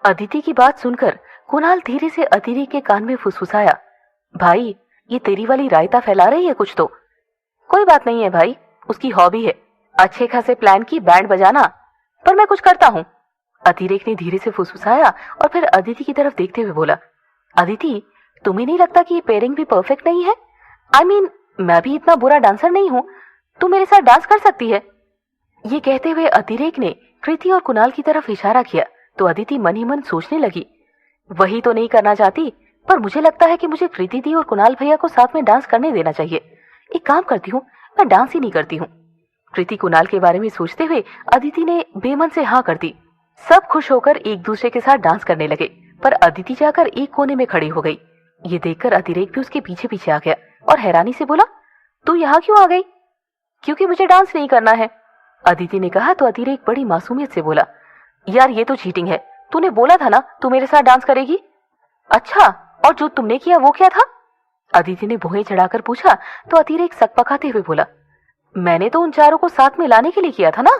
अदिति की बात सुनकर कुणाल धीरे से अदिति के कान में फुसफुसाया, भाई ये तेरी वाली रायता फैला रही है कुछ तो। कोई बात नहीं है भाई, उसकी हॉबी है अच्छे खासे प्लान की बैंड बजाना, पर मैं कुछ करता हूँ। अतिरेक ने धीरे से फुसफुसाया और फिर अदिति की तरफ देखते हुए बोला, अदिति तुम्हें नहीं लगता कि ये पेयरिंग भी परफेक्ट नहीं है? आई मीन मैं भी इतना बुरा डांसर नहीं हूँ, तू मेरे साथ डांस कर सकती है। ये कहते हुए अतिरेक ने कृति और कुणाल की तरफ इशारा किया तो अदिति मन ही मन सोचने लगी, वही तो नहीं करना चाहती, पर मुझे लगता है कि मुझे कृति दी और कुणाल भैया को साथ में डांस करने देना चाहिए। एक काम करती हूँ, मैं डांस ही नहीं करती हूँ। कृति कुणाल के बारे में सोचते हुए अदिति ने बेमन से हाँ कर दी। सब खुश होकर एक दूसरे के साथ डांस करने लगे, पर अदिति जाकर एक कोने में खड़ी हो गई। ये देखकर अतिरेक भी उसके पीछे पीछे आ गया और हैरानी से बोला, तू यहाँ क्यों आ गई? क्योंकि मुझे डांस नहीं करना है, अदिति ने कहा तो अतिरेक बड़ी मासूमियत से बोला, यार ये तो चीटिंग है, तूने बोला था ना तू मेरे साथ डांस करेगी। अच्छा, और जो तुमने किया वो क्या था? अदिति ने भौहें चढ़ाकर पूछा तो अतिरेक सकपकाते हुए बोला, मैंने तो उन चारों को साथ में लाने के लिए किया था ना।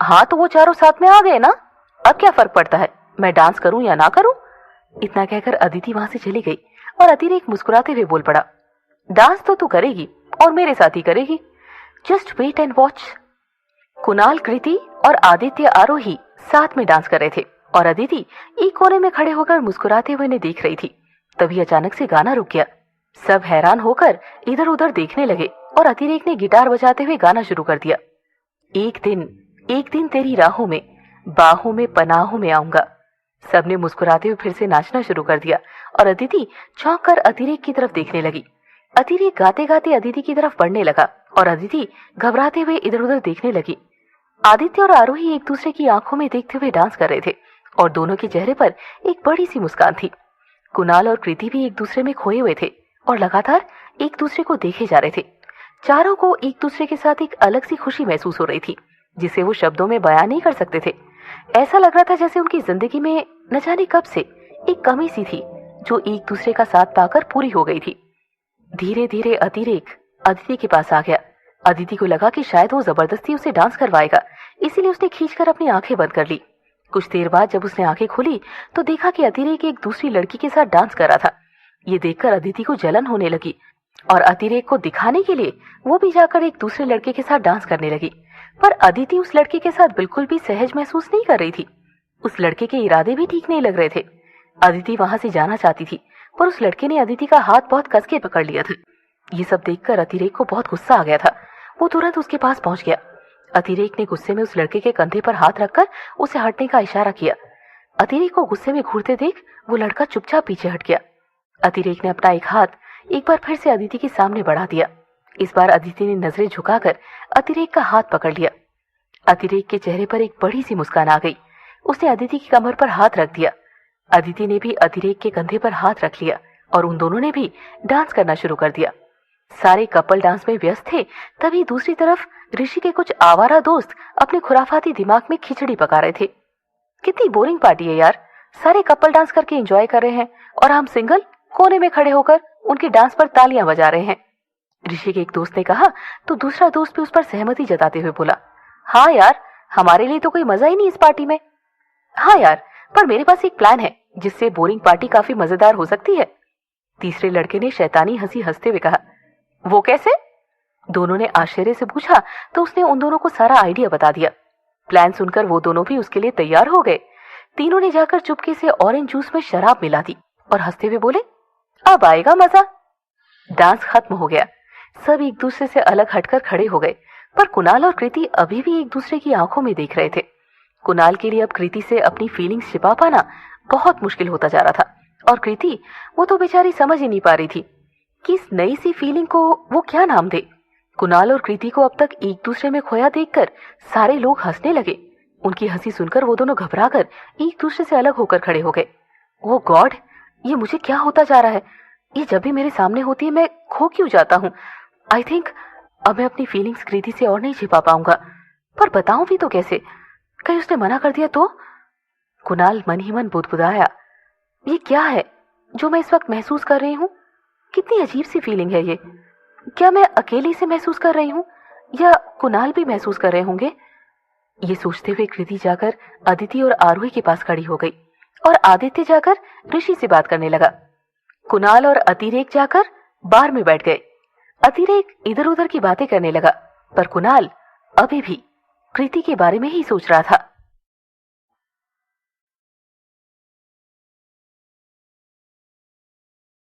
हाँ तो वो चारों साथ में आ गए ना, अब क्या फर्क पड़ता है मैं डांस करूं या ना करूं। इतना कहकर अदिति वहां से चली गई और अतिरेक मुस्कुराते हुए बोल पड़ा, डांस तो तू करेगी और मेरे साथ ही करेगी, just wait and watch. Kunal, Kriti और आदित्य आरोही साथ में डांस कर रहे थे और अदिति एक कोने में खड़े होकर मुस्कुराते हुए उन्हें देख रही थी। तभी अचानक से गाना रुक गया। सब हैरान होकर इधर उधर देखने लगे और अतिरेक ने गिटार बजाते हुए गाना शुरू कर दिया, एक दिन तेरी राहों में बाहों में पनाहों में आऊंगा। सबने मुस्कुराते हुए फिर से नाचना शुरू कर दिया और अदिति चौंक कर अतिरेक की तरफ देखने लगी। अतिरेक गाते गाते अदिति की तरफ बढ़ने लगा और अदिति घबराते हुए इधर उधर देखने लगी। आदित्य और आरोही एक दूसरे की आंखों में देखते हुए डांस कर रहे थे और दोनों के चेहरे पर एक बड़ी सी मुस्कान थी। कुणाल और कृति भी एक दूसरे में खोए हुए थे और लगातार एक दूसरे को देखे जा रहे थे। चारों को एक दूसरे के साथ एक अलग सी खुशी महसूस हो रही थी जिसे वो शब्दों में बयान नहीं कर सकते थे। ऐसा लग रहा था जैसे उनकी जिंदगी में न जाने कब से एक कमी सी थी जो एक दूसरे का साथ पाकर पूरी हो गई थी। धीरे धीरे अतिरेक अदिति के पास आ गया। अदिति को लगा कि शायद वो जबरदस्ती उसे डांस करवाएगा, इसीलिए उसने खींचकर अपनी आंखें बंद कर ली। कुछ देर बाद जब उसने आंखें खोली तो देखा कि अतिरेक एक दूसरी लड़की के साथ डांस कर रहा था। ये देखकर अदिति को जलन होने लगी और अतिरेक को दिखाने के लिए वो भी जाकर एक दूसरे लड़के के साथ डांस करने लगी। पर अदिति उस लड़के के साथ बिल्कुल भी सहज महसूस नहीं कर रही थी। उस लड़के के इरादे भी ठीक नहीं लग रहे थे। अदिति वहां से जाना चाहती थी, पर उस लड़के ने अदिति का हाथ बहुत कस के पकड़ लिया था। ये सब देखकर अतिरेक को बहुत गुस्सा आ गया था। वो तुरंत उसके पास पहुंच गया। अतिरेक ने गुस्से में उस लड़के के कंधे पर हाथ रखकर उसे हटने का इशारा किया। अतिरेक को गुस्से में घूरते देख वो लड़का चुपचाप पीछे हट गया। अतिरेक ने अपना एक हाथ एक बार फिर से अदिति के सामने बढ़ा दिया। इस बार अदिति ने नजरें झुकाकर अतिरेक का हाथ पकड़ लिया। अतिरेक के चेहरे पर एक बड़ी सी मुस्कान आ गई। उसने अदिति की कमर पर हाथ रख दिया। अदिति ने भी अतिरेक के कंधे पर हाथ रख लिया और उन दोनों ने भी डांस करना शुरू कर दिया। सारे कपल डांस में व्यस्त थे। तभी दूसरी तरफ ऋषि के कुछ आवारा दोस्त अपने खुराफाती दिमाग में खिचड़ी पका रहे थे। कितनी बोरिंग पार्टी है यार, सारे कपल डांस करके एंजॉय कर रहे हैं और हम सिंगल कोने में खड़े होकर उनके डांस पर तालियां बजा रहे हैं। ऋषि के एक दोस्त ने कहा तो दूसरा दोस्त भी उस पर सहमति जताते हुए बोला, हाँ यार हमारे लिए तो कोई मजा ही नहीं इस पार्टी में। हाँ यार, पर मेरे पास एक प्लान है जिससे बोरिंग पार्टी काफी मजेदार हो सकती है। तीसरे लड़के ने शैतानी हंसी हंसते हुए कहा, वो कैसे? दोनों ने आश्चर्य से पूछा तो उसने उन दोनों को सारा आइडिया बता दिया। प्लान सुनकर वो दोनों भी उसके लिए तैयार हो गए। तीनों ने जाकर चुपके से ऑरेंज जूस में शराब मिला दी और हंसते हुए बोले, अब आएगा मजा। डांस खत्म हो गया। सब एक दूसरे से अलग हटकर खड़े हो गए, पर कुणाल और कृति अभी भी एक दूसरे की आंखों में देख रहे थे। कुणाल के लिए अब कृति से अपनी फीलिंग्स छिपा पाना बहुत मुश्किल होता जा रहा था और कृति वो तो बेचारी समझ ही नहीं पा रही थी कि इस नई सी फीलिंग को वो क्या नाम दे। कुणाल और कृति को अब तक एक दूसरे में खोया देखकर सारे लोग हंसने लगे। उनकी हंसी सुनकर वो दोनों घबराकर एक दूसरे से अलग होकर खड़े हो गए। ओह गॉड, ये मुझे क्या होता जा रहा है? ये जब भी मेरे सामने होती है मैं खो क्यों जाता हूँ? आई थिंक अब मैं अपनी फीलिंग्स कृति से और नहीं छिपा पाऊंगा, पर बताऊं भी तो कैसे? कहीं उसने मना कर दिया तो? कुणाल मन ही मन बुदबुदाया, ये क्या है जो मैं इस वक्त महसूस कर रही हूँ? कितनी अजीब सी फीलिंग है ये। क्या मैं अकेली से महसूस कर रही हूँ या कुणाल भी महसूस कर रहे होंगे? ये सोचते हुए कृति जाकर अदिति और आरोही के पास खड़ी हो गई और आदित्य जाकर ऋषि से बात करने लगा। कुणाल और अतिरेक जाकर बार में बैठ गए। अतिरेक इधर उधर की बातें करने लगा, पर कुणाल अभी भी कृति के बारे में ही सोच रहा था।